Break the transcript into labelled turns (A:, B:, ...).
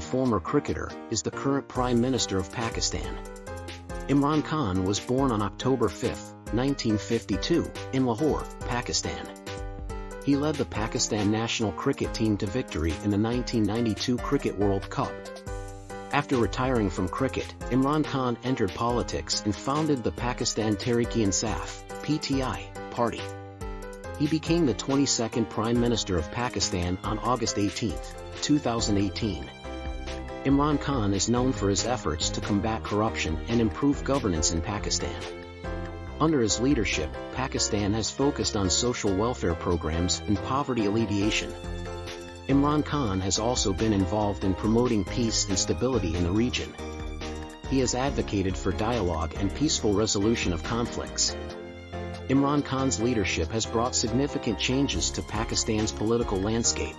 A: former cricketer, is the current Prime Minister of Pakistan. Imran Khan was born on October 5, 1952, in Lahore, Pakistan. He led the Pakistan national cricket team to victory in the 1992 Cricket World Cup. After retiring from cricket, Imran Khan entered politics and founded the Pakistan Tehreek-e-Insaf (PTI) party. He became the 22nd Prime Minister of Pakistan on August 18, 2018. Imran Khan is known for his efforts to combat corruption and improve governance in Pakistan. Under his leadership, Pakistan has focused on social welfare programs and poverty alleviation. Imran Khan has also been involved in promoting peace and stability in the region. He has advocated for dialogue and peaceful resolution of conflicts. Imran Khan's leadership has brought significant changes to Pakistan's political landscape.